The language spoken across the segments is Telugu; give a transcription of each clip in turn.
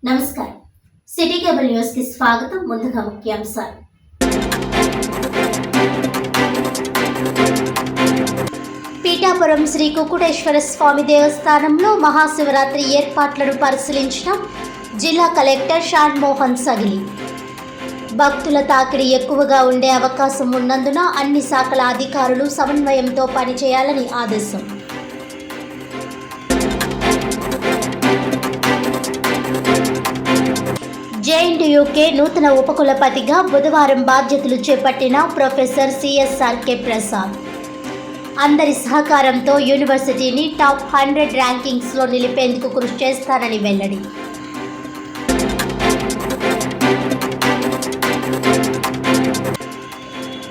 నమస్కారం. సిటీ కేబుల్ న్యూస్ కి స్వాగతం. ముందుగా ముఖ్యాంశాలు. పీఠాపురం శ్రీ కుకుటేశ్వర స్వామి దేవస్థానంలో మహాశివరాత్రి ఏర్పాట్లను పరిశీలించిన జిల్లా కలెక్టర్ షాన్ మోహన్ సగిలి. భక్తుల తాకిడి ఎక్కువగా ఉండే అవకాశం ఉన్నందున అన్ని శాఖల అధికారులు సమన్వయంతో పనిచేయాలని ఆదేశం. జేఎన్టీయూకే నూతన ఉపకులపతిగా బుధవారం బాధ్యతలు చేపట్టిన ప్రొఫెసర్ సిఎస్ఆర్కే ప్రసాద్ అందరి సహకారంతో యూనివర్సిటీని టాప్ 100 ర్యాంకింగ్స్లో నిలిపేందుకు కృషి చేస్తానని వెల్లడి.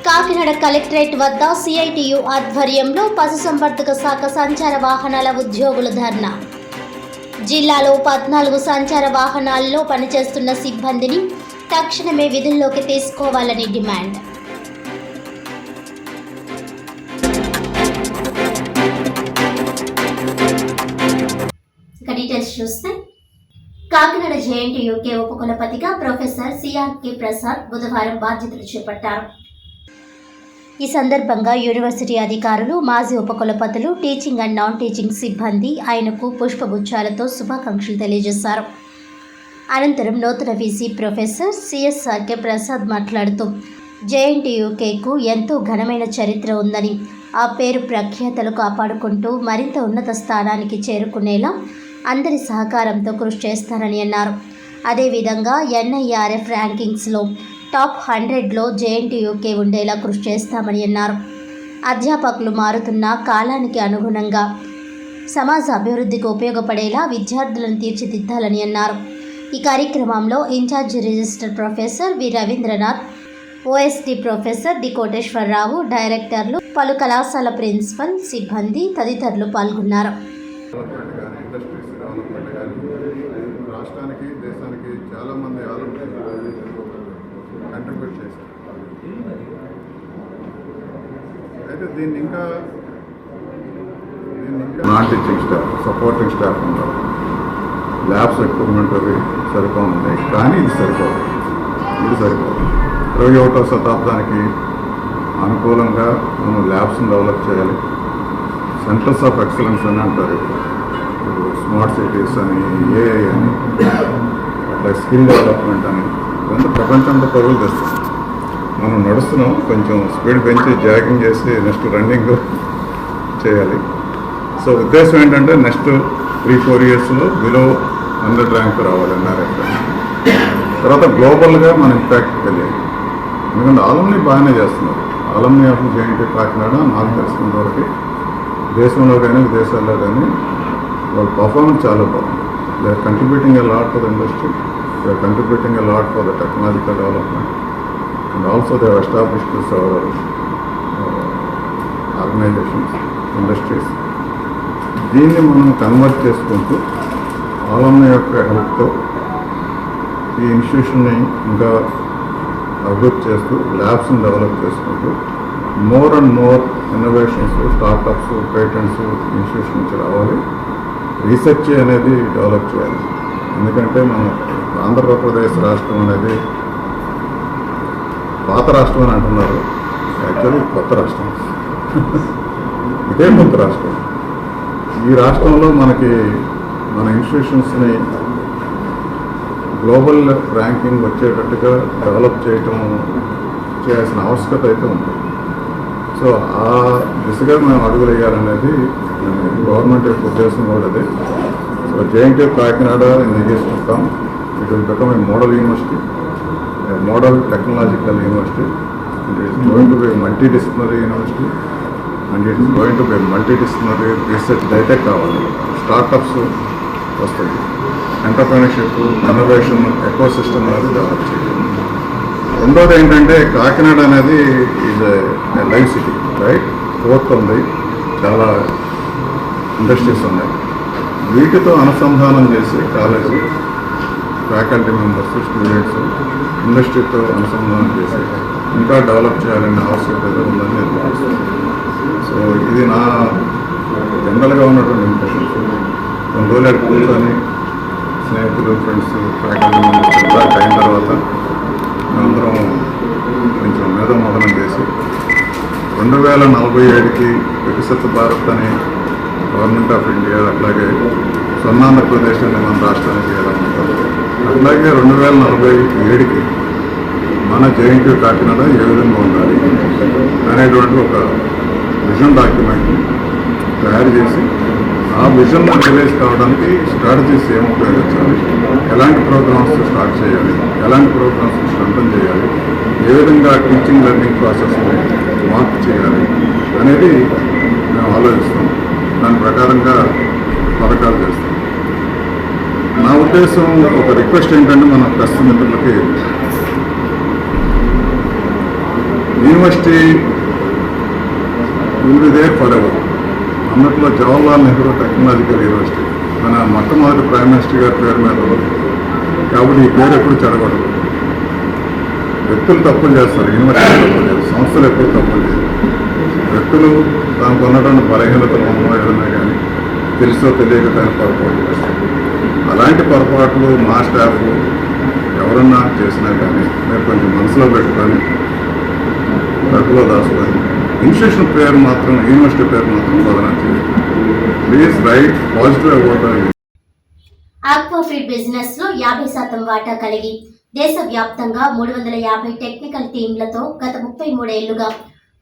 కాకినాడ కలెక్టరేట్ వద్ద సిఐటియు ఆధ్వర్యంలో పశుసంవర్ధక శాఖ సంచార వాహనాల ఉద్యోగుల ధర్నా. జిల్లాలో 14 సంచార వాహనాల్లో పనిచేస్తున్న సిబ్బందిని తక్షణమే విధుల్లోకి తీసుకోవాలని డిమాండ్. డీటెయిల్స్ చూస్తే కాకినాడ జేఎన్టీయూకే ఉపకులపతిగా ప్రొఫెసర్ సిఆర్కే ప్రసాద్ బుధవారం బాధ్యతలు చేపట్టారు. ఈ సందర్భంగా యూనివర్సిటీ అధికారులు, మాజీ ఉపకులపతులు, టీచింగ్ అండ్ నాన్ టీచింగ్ సిబ్బంది ఆయనకు పుష్పగుచ్చాలతో శుభాకాంక్షలు తెలియజేశారు. అనంతరం నూతన వీసీ ప్రొఫెసర్ సిఎస్ఆర్కే ప్రసాద్ మాట్లాడుతూ జేఎన్టీయూకేకు ఎంతో ఘనమైన చరిత్ర ఉందని, ఆ పేరు ప్రఖ్యాతలు కాపాడుకుంటూ మరింత ఉన్నత స్థానానికి చేరుకునేలా అందరి సహకారంతో కృషి చేస్తారని అన్నారు. అదేవిధంగా ఎన్ఐఆర్ఎఫ్ ర్యాంకింగ్స్లో టాప్ 100లో జేఎన్టీయూకే ఉండేలా కృషి చేస్తామని అన్నారు. అధ్యాపకులు మారుతున్న కాలానికి అనుగుణంగా సమాజ అభివృద్ధికి ఉపయోగపడేలా విద్యార్థులను తీర్చిదిద్దాలని అన్నారు. ఈ కార్యక్రమంలో incharge register professor V Ravindranath, OSD professor D Koteswararao, డైరెక్టర్లు, పలు కళాశాల ప్రిన్సిపల్, సిబ్బంది తదితరులు పాల్గొన్నారు. రాష్ట్రానికి, దేశానికి చాలామంది కంట్రిబ్యూట్ చేశారు. అయితే దీన్ని ఇంకా non teaching staff, supporting staff ఉన్నారు. ల్యాబ్స్ ఎక్విప్మెంట్ అవి సరిపోతున్నాయి, కానీ ఇది సరిపోదు. 21వ శతాబ్దానికి అనుకూలంగా మనం ల్యాబ్స్ని డెవలప్ చేయాలి. సెంటర్స్ ఆఫ్ ఎక్సలెన్స్ అని అంటారు. ఇప్పుడు స్మార్ట్ సిటీస్ అని, ఏఐ అని, అట్లా స్కిల్ డెవలప్మెంట్ అని, ఇదంతా ప్రపంచంతో పరుగులు తెస్తాం. మనం నడుస్తున్నాం, కొంచెం స్పీడ్ పెంచి జాగింగ్ చేసి నెక్స్ట్ రన్నింగ్ చేయాలి. సో ఉద్దేశం ఏంటంటే నెక్స్ట్ 3-4 ఇయర్స్లో బిలో 100 ర్యాంక్ రావాలి ఎన్ఆర్ఎఫ్. తర్వాత గ్లోబల్గా మన ఇంపాక్ట్ తెలియాలి. ఎందుకంటే ఆలంని బాగానే చేస్తున్నారు. ఆలంని ఆఫ్ జేఎన్టీ కాకినాడ నాకు తెలిసినంత వరకు దేశంలో కానీ విదేశాల్లో కానీ వాళ్ళ పర్ఫార్మెన్స్ చాలా బాగుంది. They are contributing a lot for the industry, they are contributing a lot for the technological development, and also they have established several organisations, industries. దీన్ని మనం కన్వర్ట్ చేసుకుంటూ ఆలంని యొక్క హెల్ప్తో ఈ ఇన్స్టిట్యూషన్ని ఇంకా అభివృద్ధి చేస్తూ ల్యాబ్స్ని డెవలప్ చేసుకుంటూ more and more innovations, startups, patents institution నుంచి రావాలి. రీసెర్చ్ అనేది డెవలప్ చేయాలి. ఎందుకంటే మనం ఆంధ్రప్రదేశ్ రాష్ట్రం అనేది పాత రాష్ట్రం అని అంటున్నారు, యాక్చువల్లీ కొత్త రాష్ట్రం. ఇదే కొత్త రాష్ట్రం. ఈ రాష్ట్రంలో మనకి మన ఇన్స్టిట్యూషన్స్ని గ్లోబల్ ర్యాంకింగ్ వచ్చేటట్టుగా డెవలప్ చేయాల్సిన ఆవశ్యకత అయితే ఉంది. సో ఆ దిశగా మేము అడుగులు వేయాలనేది గవర్నమెంట్ యొక్క ఉద్దేశం కూడా అదే. So JNT Kakinada in the years to come it will become a model university, A model technological university, and it is going to be multidisciplinary university, and it is going to be multidisciplinary research. అయితే కావాలి, స్టార్టప్స్ వస్తుంది, ఎంటర్ప్రెన్యూర్షిప్, ఇన్నోవేషన్ ఎకో సిస్టమ్ అనేది డెవలప్ చేయాలి. రెండోది ఏంటంటే కాకినాడ అనేది is a live city, right? Port ఉంది, చాలా ఇండస్ట్రీస్ ఉన్నాయి. వీటితో అనుసంధానం చేసి కాలేజీ ఫ్యాకల్టీ మెంబర్స్, స్టూడెంట్స్ ఇండస్ట్రీతో అనుసంధానం చేసి ఇంకా డెవలప్ చేయాలనే ఆవశ్యకత ఉందని నేను భావిస్తున్నాను. సో ఇది నా జనరల్గా ఉన్నటువంటి ఇంప్రెషన్. కొన్ని రోజులు కూర్చొని స్నేహితులు, ఫ్రెండ్స్, ఫ్యాకల్టీ మెంబర్స్ బ్యాక్ అయిన తర్వాత మేమందరం కొంచెం మేధోమథనం చేసి 2047కి వికసిత భారత్ అని గవర్నమెంట్ ఆఫ్ ఇండియా, అట్లాగే స్వర్ణాంధ్రప్రదేశ్ అని మన రాష్ట్రానికి ఎలా ఉంటుంది, అట్లాగే 2047కి మన జేఎన్టీయూ కాకినాడ ఏ విధంగా ఉండాలి అనేటువంటి ఒక విజన్ డాక్యుమెంట్ని తయారు చేసి ఆ విజన్ రియలైజ్ కావడానికి స్ట్రాటజీస్ ఏం ఉపయోగించాలి, ఎలాంటి ప్రోగ్రామ్స్ స్టార్ట్ చేయాలి, ఎలాంటి ప్రోగ్రామ్స్ స్ట్రెంథన్ చేయాలి, ఏ విధంగా టీచింగ్ లెర్నింగ్ ప్రాసెస్ని మార్పు చేయాలి అనేది మేము ఆలోచిస్తాం. దాని ప్రకారంగా పథకాలు చేస్తాం. నా ఉద్దేశం, ఒక రిక్వెస్ట్ ఏంటంటే మన ప్రెస్ మిత్రులకి, university will be there forever. అన్నట్లో జవహర్లాల్ నెహ్రూ టెక్నాలజికల్ యూనివర్సిటీ మన మొట్టమొదటి ప్రైమ్ మినిస్టర్ గారి పేరు మీద ఉంది కాబట్టి ఈ పేరు ఎప్పుడు చెడగొడదు. వ్యక్తులు తప్పులు చేస్తారు, యూనివర్సిటీ తప్పులు చేస్తారు, సంస్థలు ఎప్పుడు తప్పులు చేయరు. వ్యక్తులు దానికి ఉన్నటువంటి బలహీనతలు ఏదైనా కానీ తెలుసో తెలియక దాని పొరపాటు చేస్తారు. అలాంటి పొరపాట్లు మా స్టాఫ్ ఎవరన్నా చేసినా కానీ మీరు కొంచెం మనసులో పెట్టుకొని తక్కువ దాచుకొని ఇన్స్టిట్యూషన్ పేరు మాత్రం, యూనివర్సిటీ పేరు మాత్రం బదనాలు చేయండి. Please write positive about. Aqua feed business లో 50% వాటా కలిగి దేశవ్యాప్తంగా 350 టెక్నికల్ టీంలతో గత 33 ఏళ్లుగా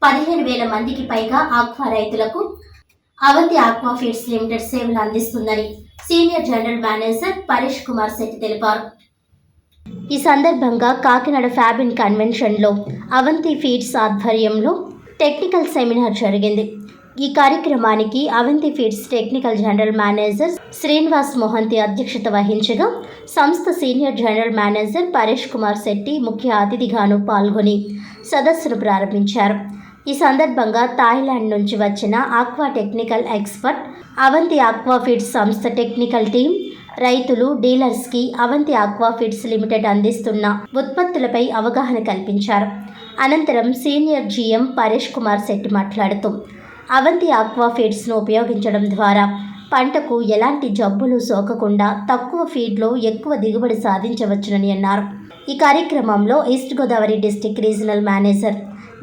15,000 మందికి పైగా ఆక్వా రైతులకు అవంతి ఆక్వాఫీడ్స్ లిమిటెడ్ సేవలు అందిస్తుందని senior general manager Paresh Kumar Shetty తెలిపారు. ఈ సందర్భంగా కాకినాడ ఫ్యాబిన్ కన్వెన్షన్లో అవంతి ఫీడ్స్ ఆధ్వర్యంలో టెక్నికల్ సెమినార్ జరిగింది. ఈ కార్యక్రమానికి Avanti feeds technical general manager Srinivas Mohanty అధ్యక్షత వహించగా సంస్థ senior general manager Paresh Kumar Shetty ముఖ్య అతిథిగాను పాల్గొని సదస్సును ప్రారంభించారు. ఈ సందర్భంగా థాయిలాండ్ నుంచి వచ్చిన ఆక్వా టెక్నికల్ ఎక్స్పర్ట్, అవంతి ఆక్వాఫీడ్స్ సంస్థ టెక్నికల్ టీం, రైతులు, డీలర్స్కి అవంతి ఆక్వాఫీడ్స్ లిమిటెడ్ అందిస్తున్న ఉత్పత్తులపై అవగాహన కల్పించారు. అనంతరం సీనియర్ జీఎం పరేష్ కుమార్ శెట్టి మాట్లాడుతూ అవంతి ఆక్వాఫీడ్స్ను ఉపయోగించడం ద్వారా పంటకు ఎలాంటి జబ్బులు సోకకుండా తక్కువ ఫీడ్లో ఎక్కువ దిగుబడి సాధించవచ్చునని అన్నారు. ఈ కార్యక్రమంలో east Godavari district regional manager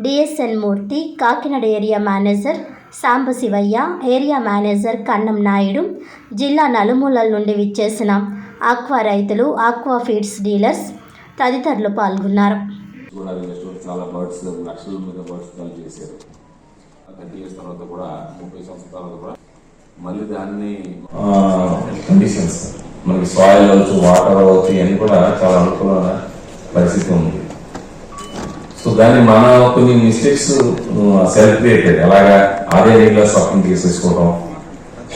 DSN Murthy, Kakinada area manager Sambasivaiah, area manager Kannam Naidu, జిల్లా నలుమూలల నుండి విచ్చేసిన ఆక్వా రైతులు, ఆక్వా ఫీడ్స్ డీలర్స్ తదితరులు పాల్గొన్నారు. చాలా బర్డ్స్, లక్షల మీద బర్డ్స్ కాల్ చేశారు. 30 years తర్వాత కూడా, 30 సంవత్సరాల తర్వాత కూడా మళ్ళీ దాన్ని కండిషన్స్ మనకి సాయిల్ అవ్వచ్చు, వాటర్ అవ్వచ్చు, ఇవన్నీ కూడా చాలా అనుకూలమైన పరిస్థితి ఉంది. సో దాన్ని మన కొన్ని మిస్టేక్స్ సెల్ఫ్ క్రియేటెడ్, అలాగా అదే రేట్లో స్టాకింగ్ చేసేసుకోవడం,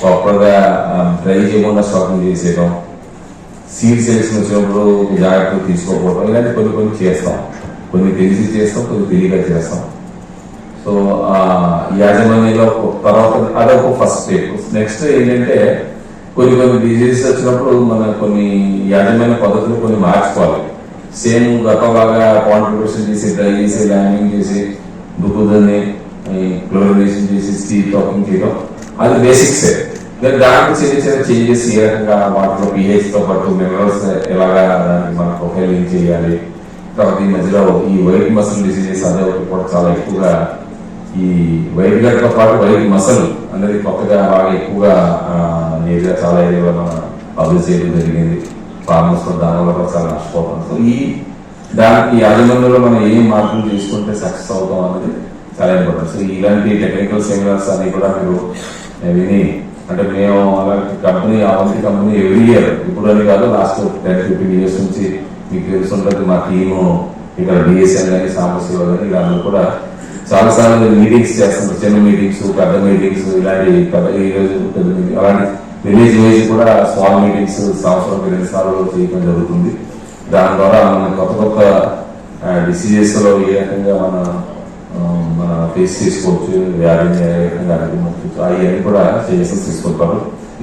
ప్రాపర్గా డ్రై చేయకుండా స్టాకింగ్ చేసేయడం, సీడ్ సెలెక్షన్ వచ్చినప్పుడు జాగ్రత్తలు తీసుకోకపోవడం, ఇలాంటి కొన్ని చేస్తాం. కొన్ని తెలిసి చేస్తాం, కొన్ని తెలియక చేస్తాం. సో యాజమాన్యంలో తర్వాత అదొక ఫస్ట్ స్టెప్. నెక్స్ట్ ఏంటంటే కొన్ని డిజీజెస్ వచ్చినప్పుడు మన కొన్ని యాజమాన్య పద్ధతులు కొన్ని మార్చుకోవాలి. సేమ్ గతంలాగా కాంట్రిబ్యూషన్ చేసి, డ్రై చేసి, ల్యాండింగ్ చేసి, దుక్కుదని క్లోరినేషన్ చేసి, స్టీల్ టాకింగ్ చేయడం అది బేసిక్సే. దాంట్లో చిన్న చేంజెస్ ఏ రకంగా వాటిలో పిహెచ్తో పాటు మినరల్స్ ఎలాగా దానికి మన ప్రొఫైలింగ్ చేయాలి. తర్వాత ఈ మధ్యలో ఈ వైట్ మసల్ డిసీజెస్ అదే ఒకటి కూడా చాలా ఎక్కువగా, ఈ వైట్ గడ్తో పాటు వైట్ మసల్ అనేది కొత్తగా బాగా ఎక్కువగా ఏరియా చాలా ఏరియాలో పబ్లిష్ చేయడం జరిగింది. ఫార్మర్స్ దానివల్ల కూడా చాలా నష్టపోతాం. సో దానికి యాజమాన్యంలో మనం ఏం మార్పులు తీసుకుంటే సక్సెస్ అవుతాం అనేది చాలా ఇంపార్టెంట్. సో ఇలాంటి టెక్నికల్ సెమినార్స్ అన్ని కూడా మీరు విని, అంటే మేము అలాంటి company, Avanti company every year, ఇప్పుడు అని కాదు, లాస్ట్ 10-15 years నుంచి మీకు తెలుసుంటుంది. మా టీము ఇక్కడ డిఎస్ఎన్ కానీ, సాంబశివ కానీ ఇలా కూడా చాలాసార్లు మీటింగ్స్ చేస్తుంటారు. చిన్న మీటింగ్స్, పెద్ద మీటింగ్స్, ఇలాంటి ఈ రోజు పెద్ద మీటింగ్, అలాంటి విలేజ్ వైజ్ కూడా స్మాల్ మీటింగ్స్ సంవత్సరం 2 సార్లు చేయడం జరుగుతుంది. దాని ద్వారా మన కొత్త డిసీజెస్ లో ఏ రకంగా మన ఫేస్ చేసుకోవచ్చు, వ్యాధిని ఏ రకంగా అధిగమించవచ్చు, అవన్నీ కూడా సజెషన్స్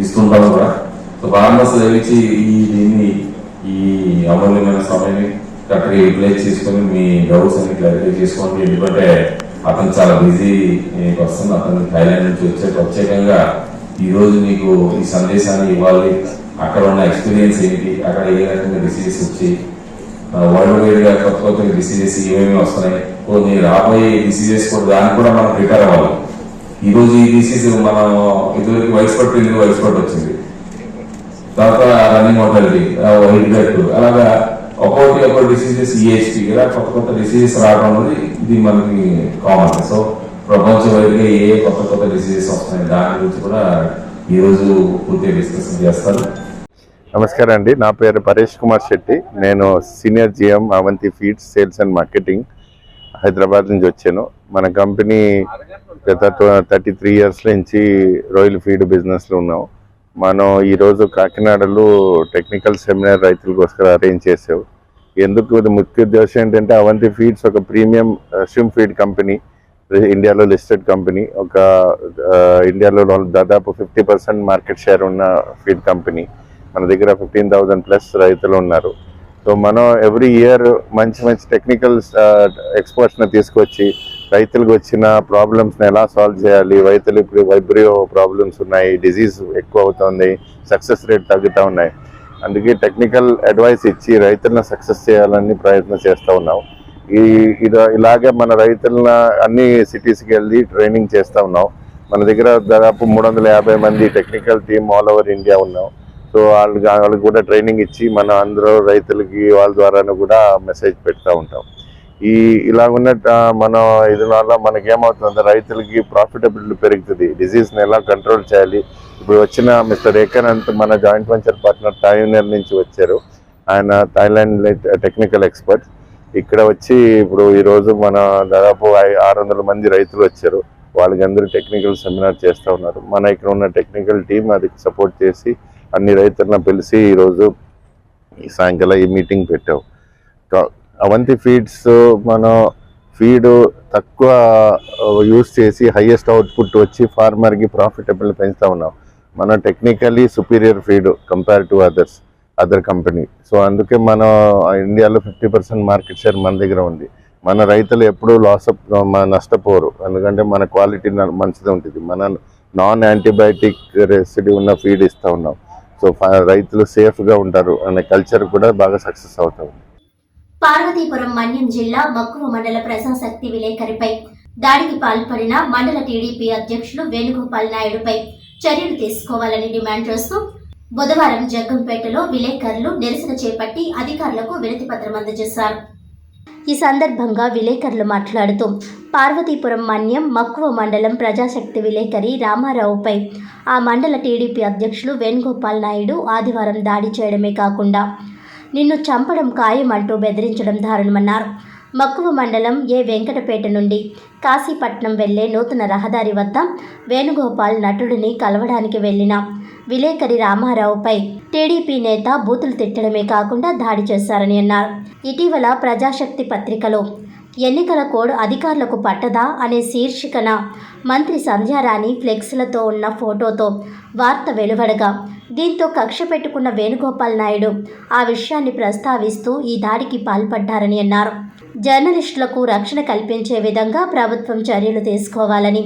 ఇస్తుంటారు కూడా. సో ఫార్మర్స్ దయచి దీన్ని ఈ అమూల్యమైన సమయాన్ని కరెక్ట్గా యూటిలైజ్ చేసుకొని మీ డౌట్స్ అన్ని క్లారిఫై చేసుకోండి. ఎందుకంటే అతను చాలా బిజీ పర్సన్, అతను థాయిలాండ్ నుంచి వచ్చే ప్రత్యేకంగా ఈ రోజు మీకు ఈ సందేశాన్ని ఇవ్వాలి, అక్కడ ఉన్న ఎక్స్పీరియన్స్ ఏంటి, అక్కడ ఏ రకంగా డిసీజెస్ వచ్చి వరల్డ్ వైడ్ గా కొత్త కొత్త డిసీజెస్ ఏమేమి వస్తున్నాయి, కొన్ని రాబోయే డిసీజెస్ కూడా దానికి కూడా మనం ప్రిపేర్ అవ్వాలి. ఈ రోజు ఈ డిసీజ్ మనం ఇదివరకు వయసు పట్టు వచ్చింది, తర్వాత రన్నింగ్ మోటాలిటీ, వైట్ బ్లడ్, అలాగా ఒక్కొక్క డిసీజెస్ ఈహెచ్పి, ఇలా కొత్త కొత్త డిసీజెస్ రావడం అనేది ఇది మనకి కామన్. సో ప్రపంచవ్యాప్తంగా ఏ కొత్త డిసీజెస్ వస్తున్నాయి దాని గురించి కూడా ఈ రోజు పూర్తిగా డిస్కషన్ చేస్తారు. నమస్కారం అండి, నా పేరు పరేష్ కుమార్ శెట్టి. నేను senior GM Avanti feeds sales and marketing, Hyderabad నుంచి వచ్చాను. మన కంపెనీ గత 33 ఇయర్స్ నుంచి రొయ్యల ఫీడ్ బిజినెస్లో ఉన్నాం. మనం ఈరోజు కాకినాడలో టెక్నికల్ సెమినార్ రైతులకోసం అరేంజ్ చేసావు. ఎందుకు ముఖ్య ఉద్దేశం ఏంటంటే అవంతి ఫీడ్స్ ఒక ప్రీమియం షింప్ ఫీడ్ కంపెనీ, ఇండియాలో లిస్టెడ్ కంపెనీ. ఇండియాలో దాదాపు 50% మార్కెట్ షేర్ ఉన్న ఫీడ్ కంపెనీ. మన దగ్గర 15,000+ రైతులు ఉన్నారు. సో మనం ఎవ్రీ ఇయర్ మంచి టెక్నికల్ ఎక్స్పర్ట్స్ని తీసుకొచ్చి రైతులకు వచ్చిన ప్రాబ్లమ్స్ని ఎలా సాల్వ్ చేయాలి, రైతులు ఇప్పుడు వైబ్రియో ప్రాబ్లమ్స్ ఉన్నాయి, డిజీజ్ ఎక్కువ అవుతుంది, సక్సెస్ రేట్ తగ్గుతూ ఉన్నాయి. అందుకే టెక్నికల్ అడ్వైస్ ఇచ్చి రైతులను సక్సెస్ చేయాలని ప్రయత్నం చేస్తూ ఉన్నాం. ఇలాగే మన రైతులను అన్ని సిటీస్కి వెళ్ళి ట్రైనింగ్ చేస్తూ ఉన్నాం. మన దగ్గర దాదాపు 350 మంది technical team all over India ఉన్నాం. సో వాళ్ళకి కూడా ట్రైనింగ్ ఇచ్చి మన అందరూ రైతులకి వాళ్ళ ద్వారాను కూడా మెసేజ్ పెడతా ఉంటాం. ఇలా ఉన్న మనం ఇది వల్ల మనకేమవుతుందంటే రైతులకి ప్రాఫిటబిలిటీ పెరుగుతుంది, డిజీజ్ని ఎలా కంట్రోల్ చేయాలి. ఇప్పుడు వచ్చిన మిస్టర్ ఏకనంత్ మన జాయింట్ వెంచర్ పార్ట్నర్ థాయిలాండ్ నుంచి వచ్చారు. ఆయన థాయిలాండ్ టెక్నికల్ ఎక్స్పర్ట్. ఇక్కడ వచ్చి ఇప్పుడు ఈరోజు మన దాదాపు 600 మంది రైతులు వచ్చారు. వాళ్ళకి అందరూ టెక్నికల్ సెమినార్ చేస్తూ ఉన్నారు. మన ఇక్కడ ఉన్న టెక్నికల్ టీం అది సపోర్ట్ చేసి అన్ని రైతులను పిలిచి ఈరోజు ఈ సాయంకాలం ఈ మీటింగ్ పెట్టావు. అవంతి ఫీడ్స్ మనం ఫీడ్ తక్కువ యూజ్ చేసి హైయెస్ట్ అవుట్పుట్ వచ్చి ఫార్మర్కి ప్రాఫిటబుల్ పెంచుతూ ఉన్నాం. మన technically superior feed compare to other company. So అందుకే మనం ఇండియాలో 50% మార్కెట్ షేర్ మన దగ్గర ఉంది. మన రైతులు ఎప్పుడూ నష్టపోరు, ఎందుకంటే మన క్వాలిటీ మంచిది ఉంటుంది. మన నాన్ యాంటీబయాటిక్ రెసిడ్యూ ఉన్న ఫీడ్ ఇస్తూ ఉన్నాం. సో రైతులు సేఫ్గా ఉంటారు అనే కల్చర్ కూడా బాగా సక్సెస్ అవుతా ఉంది. పార్వతీపురం మన్యం జిల్లా మక్కువ మండల ప్రజాశక్తి విలేకరిపై దాడికి పాల్పడిన మండల టీడీపీ అధ్యక్షులు వేణుగోపాల్ నాయుడుపై చర్యలు తీసుకోవాలని డిమాండ్ చేస్తూ బుధవారం జగ్గంపేటలో విలేకరులు నిరసన చేపట్టి అధికారులకు వినతిపత్రం అందజేశారు. ఈ సందర్భంగా విలేకరులు మాట్లాడుతూ పార్వతీపురం మన్యం మక్కువ మండలం ప్రజాశక్తి విలేకరి రామారావుపై ఆ మండల టీడీపీ అధ్యక్షులు వేణుగోపాల్ నాయుడు ఆదివారం దాడి చేయడమే కాకుండా నిన్ను చంపడం ఖాయమంటూ బెదిరించడం దారుణమన్నారు. మక్కువ మండలం వెంకటపేట నుండి కాశీపట్నం వెళ్లే నూతన రహదారి వద్ద వేణుగోపాల్ నటుడిని కలవడానికి వెళ్లిన విలేకరి రామారావుపై టీడీపీ నేత బూతులు తిట్టడమే కాకుండా దాడి చేశారని అన్నారు. ఇటీవల ప్రజాశక్తి పత్రికలో ఎన్నికల కోడ్ అధికారులకు పట్టదా అనే శీర్షికన మంత్రి సంధ్యారాణి ఫ్లెక్స్లతో ఉన్న ఫోటోతో వార్త వెలువడగా దీంతో కక్ష పెట్టుకున్న వేణుగోపాల్ నాయుడు ఆ విషయాన్ని ప్రస్తావిస్తూ ఈ దాడికి పాల్పడ్డారని అన్నారు. జర్నలిస్టులకు రక్షణ కల్పించే విధంగా ప్రభుత్వం చర్యలు తీసుకోవాలని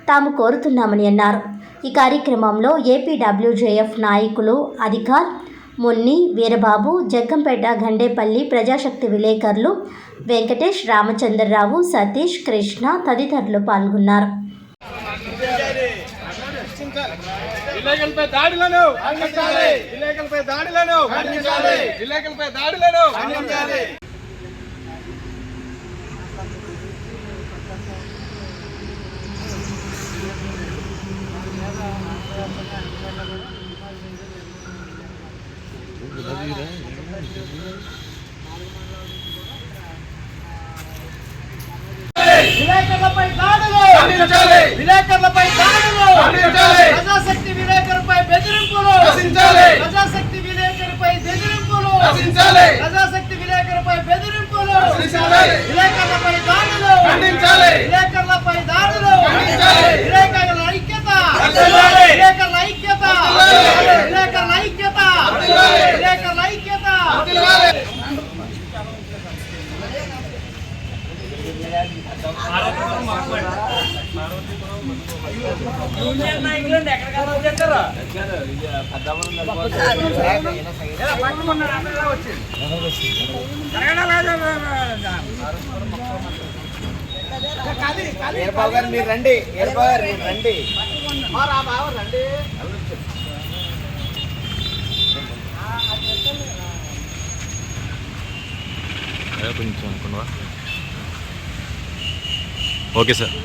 తాము కోరుతున్నామని అన్నారు. ఈ కార్యక్రమంలో ఏపీడబ్ల్యూజేఎఫ్ నాయకులు అధికార్, మున్ని, వీరబాబు, జగ్గంపేట, గండేపల్లి ప్రజాశక్తి విలేకరులు వెంకటేష్, రామచంద్రరావు, సతీష్, కృష్ణ తదితరులు పాల్గొన్నారు. విలేకరులపై దాడులు, విలేకరులపై దాడులు, ప్రజాశక్తి విలేకరుపై బెదిరింపులు, ప్రజాశక్తి విలేకరుపై బెదిరింపులు, ప్రజాశక్తి విలేకరుపై బెదిరింపులు, విలేకరులపై దాడులు, విలేకరులపై దాడులు, విలేకరుల ఐక్యత, విలేకరుల ఐక్యత, విలేకరుల ఐక్యత, విలేకరుల ఐక్యత. యూనియన్ నాయకులు ఎక్కడికైనా వచ్చేస్తారా? పట్టుకున్నాడు అందరూ వచ్చింది ఏర్పాల్ గారు మీరు రండి, ఏర్పాల్ గారు మీరు రండి. రండి కొంచెం అనుకున్నావా? Okay sir.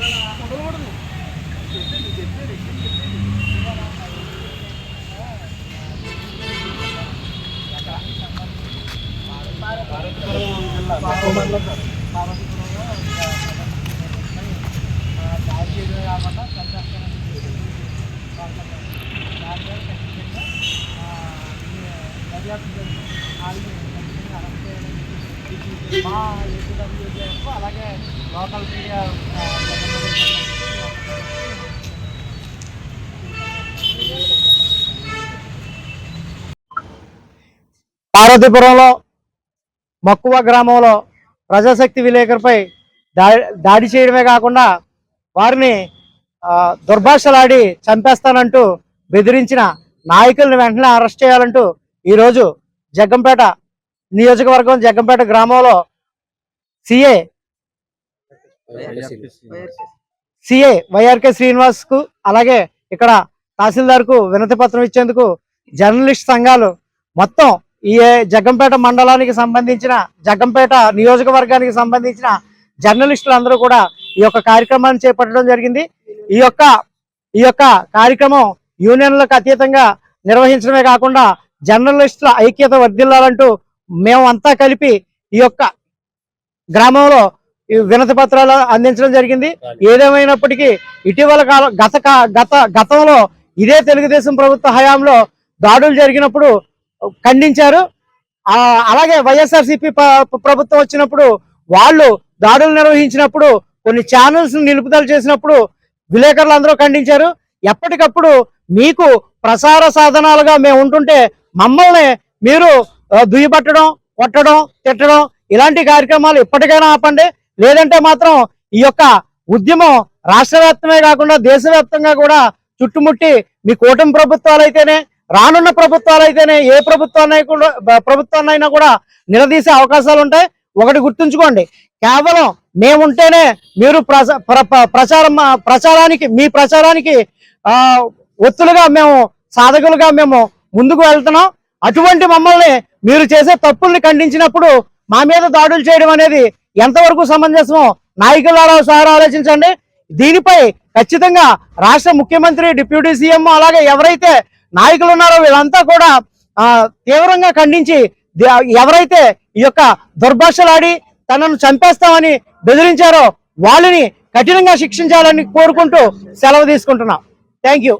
అలాగే లోకల్ మీడియా పార్వతీపురంలో మక్కువ గ్రామంలో ప్రజాశక్తి విలేకరుపై దాడి చేయడమే కాకుండా వారిని దుర్భాషలాడి చంపేస్తానంటూ బెదిరించిన నాయకులను వెంటనే అరెస్ట్ చేయాలంటూ ఈరోజు జగ్గంపేట నియోజకవర్గం జగ్గంపేట గ్రామంలో సిఏ వైఆర్కే శ్రీనివాస్ కు అలాగే ఇక్కడ తహసీల్దార్ కు వినతి పత్రం ఇచ్చేందుకు జర్నలిస్ట్ సంఘాలు మొత్తం ఈ జగ్గంపేట మండలానికి సంబంధించిన జగ్గంపేట నియోజకవర్గానికి సంబంధించిన జర్నలిస్టులు అందరూ కూడా ఈ యొక్క కార్యక్రమాన్ని చేపట్టడం జరిగింది. ఈ యొక్క కార్యక్రమం యూనియన్లకు అతీతంగా నిర్వహించడమే కాకుండా జర్నలిస్టుల ఐక్యత వర్ధిల్లాలంటూ మేమంతా కలిపి ఈ యొక్క గ్రామంలో వినతి పత్రాలు అందించడం జరిగింది. ఏదేమైనప్పటికీ ఇటీవల గతంలో ఇదే తెలుగుదేశం ప్రభుత్వ హయాంలో దాడులు జరిగినప్పుడు ఖండించారు. అలాగే వైఎస్ఆర్సీపీ ప్రభుత్వం వచ్చినప్పుడు వాళ్ళు దాడులు నిర్వహించినప్పుడు కొన్ని ఛానల్స్ నిలుపుదల చేసినప్పుడు విలేకరులు అందరూ ఖండించారు. ఎప్పటికప్పుడు మీకు ప్రసార సాధనాలుగా మేము ఉంటుంటే మమ్మల్ని మీరు దుయ్యబట్టడం, కొట్టడం, తిట్టడం ఇలాంటి కార్యక్రమాలు ఇప్పటికైనా ఆపండి. లేదంటే మాత్రం ఈ యొక్క ఉద్యమం రాష్ట్ర వ్యాప్తమే కాకుండా దేశవ్యాప్తంగా కూడా చుట్టుముట్టి మీ కూటమి ప్రభుత్వాలు అయితేనే రానున్న ప్రభుత్వాలు అయితేనే ఏ ప్రభుత్వాన్నైనా కూడా నిలదీసే అవకాశాలు ఉంటాయి. ఒకటి గుర్తుంచుకోండి, కేవలం మేముంటేనే మీరు మీ ప్రచారానికి ఒత్తులుగా మేము సాధకులుగా మేము ముందుకు వెళ్తున్నాం. అటువంటి మమ్మల్ని మీరు చేసే తప్పుల్ని ఖండించినప్పుడు మా మీద దాడులు చేయడం అనేది ఎంతవరకు సమంజసమో నాయకులారా సార్ ఆలోచించండి. దీనిపై ఖచ్చితంగా రాష్ట్ర ముఖ్యమంత్రి, డిప్యూటీ సీఎం అలాగే ఎవరైతే నాయకులు ఉన్నారో వీళ్ళంతా కూడా తీవ్రంగా ఖండించి ఎవరైతే ఈ యొక్క దుర్భాషలాడి తనను చంపేస్తామని బెదిరించారో వాళ్ళని కఠినంగా శిక్షించాలని కోరుకుంటూ సెలవు తీసుకుంటున్నాం. Thank you.